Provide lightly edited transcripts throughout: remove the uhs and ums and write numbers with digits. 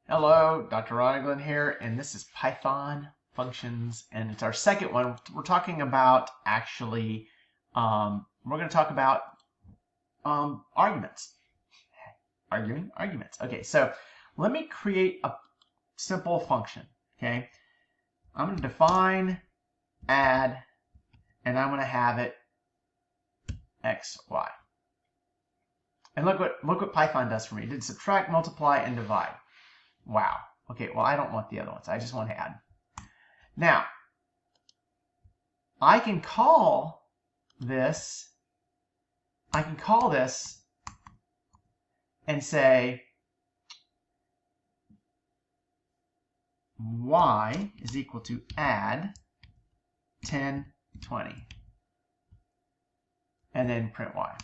Hello, Dr. Roniglin here, and this is Python functions, and it's our second one. We're talking about we're going to talk about arguments, arguing arguments. Okay, so let me create a simple function. Okay, I'm going to define add, and I'm going to have it x, y. And look what Python does for me. It did subtract, multiply, and divide. Wow. Okay, well, I don't want the other ones. I just want to add. Now, I can call this and say y is equal to add 10, 20, and then print y.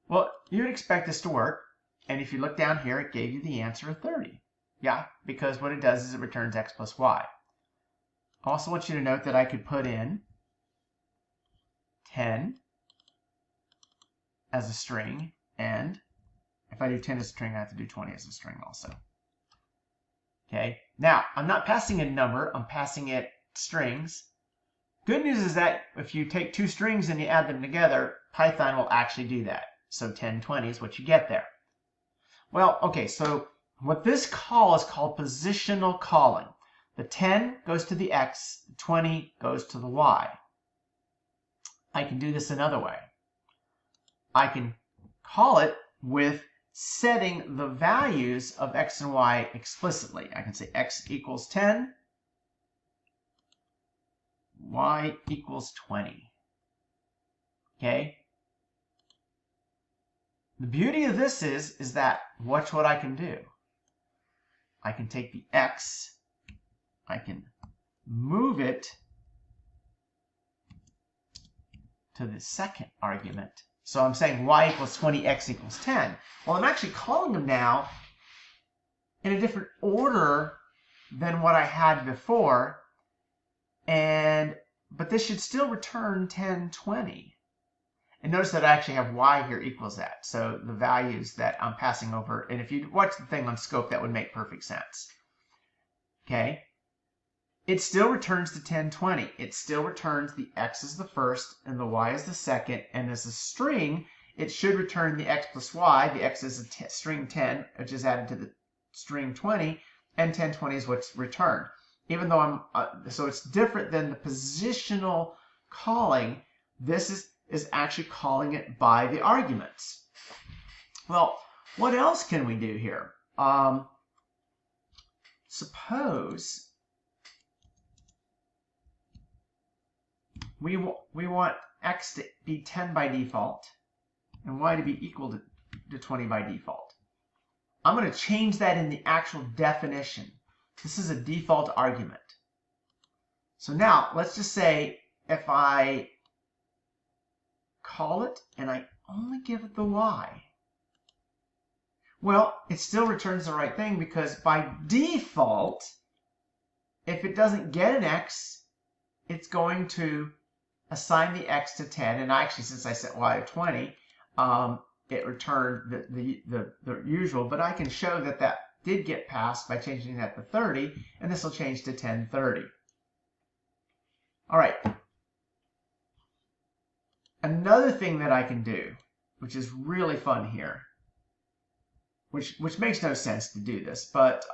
Well, you'd expect this to work. And if you look down here, it gave you the answer of 30. Yeah, because what it does is it returns x plus y. I also want you to note that I could put in 10 as a string, and if I do 10 as a string, I have to do 20 as a string also. Okay, now I'm not passing a number, I'm passing it strings. Good news is that if you take two strings and you add them together, Python will actually do that. So 10, 20 is what you get there. Well, okay, so what this call is called positional calling. The 10 goes to the x, the 20 goes to the y. I can do this another way. I can call it with setting the values of x and y explicitly. I can say x equals 10, y equals 20. Okay? The beauty of this is that, watch what I can do. I can take the x, I can move it to the second argument. So I'm saying y equals 20, x equals 10. Well, I'm actually calling them now in a different order than what I had before, but this should still return 10, 20. And notice that I actually have y here equals that. So the values that I'm passing over, and if you watch the thing on scope, that would make perfect sense. Okay? It still returns the 10, 20. It still returns the x is the first and the y is the second. And as a string, it should return the x plus y. The x is a string 10, which is added to the string 20, and 10, 20 is what's returned. Even though so it's different than the positional calling. This is actually calling it by the arguments. Well, what else can we do here? Suppose we want x to be 10 by default and y to be equal to 20 by default. I'm going to change that in the actual definition. This is a default argument. So now, let's just say if I call it and I only give it the y. Well, it still returns the right thing because by default, if it doesn't get an x, it's going to assign the x to 10. And actually, since I set y to 20, it returned the usual. But I can show that that did get passed by changing that to 30, and this will change to 1030. All right. Another thing that I can do, which is really fun here, which makes no sense to do this, but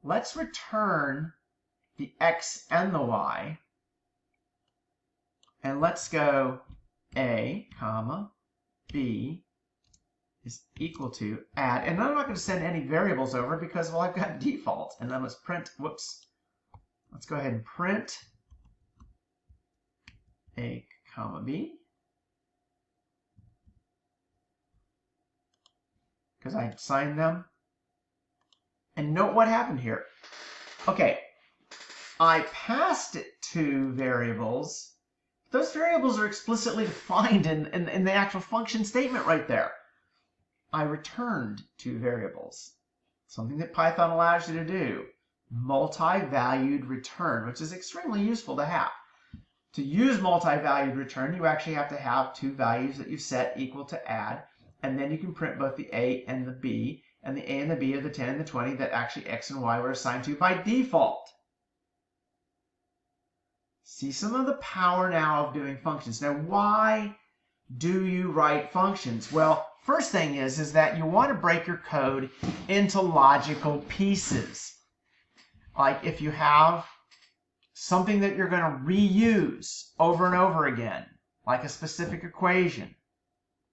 let's return the x and the y, and let's go a, comma, b is equal to add, and I'm not going to send any variables over because, well, I've got default, and then let's print, whoops, let's go ahead and print a, comma, b, because I signed them. And note what happened here. Okay, I passed it two variables. Those variables are explicitly defined in the actual function statement right there. I returned two variables, something that Python allows you to do. Multi-valued return, which is extremely useful to have. To use multi-valued return, you actually have to have two values that you've set equal to add, and then you can print both the A and the B, and the A and the B are the 10 and the 20 that actually X and Y were assigned to by default. See some of the power now of doing functions. Now, why do you write functions? Well, first thing is that you want to break your code into logical pieces. Like if you have something that you're going to reuse over and over again, like a specific equation,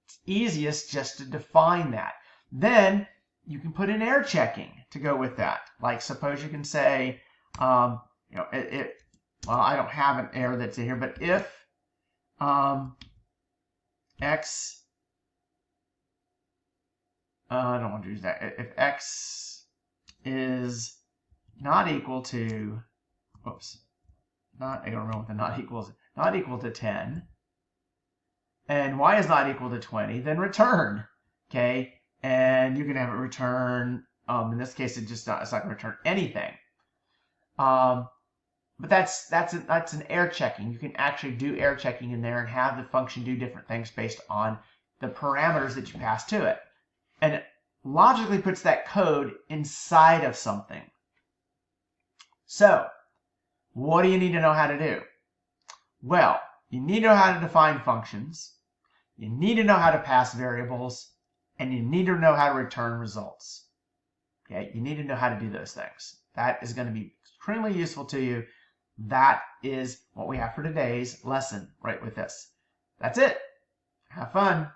it's easiest just to define that. Then you can put in error checking to go with that. Like suppose you can say, well, I don't have an error that's in here, but if X, I don't want to use that. If X is not equal to, I don't know what the not equal to 10, and Y is not equal to 20, then return, okay? And you can have it return, in this case, it's not going to return anything. But that's an error checking. You can actually do error checking in there and have the function do different things based on the parameters that you pass to it. And it logically puts that code inside of something. So, what do you need to know how to do? Well, you need to know how to define functions, you need to know how to pass variables, and you need to know how to return results. Okay, you need to know how to do those things. That is going to be extremely useful to you. That is what we have for today's lesson right with this. That's it. Have fun.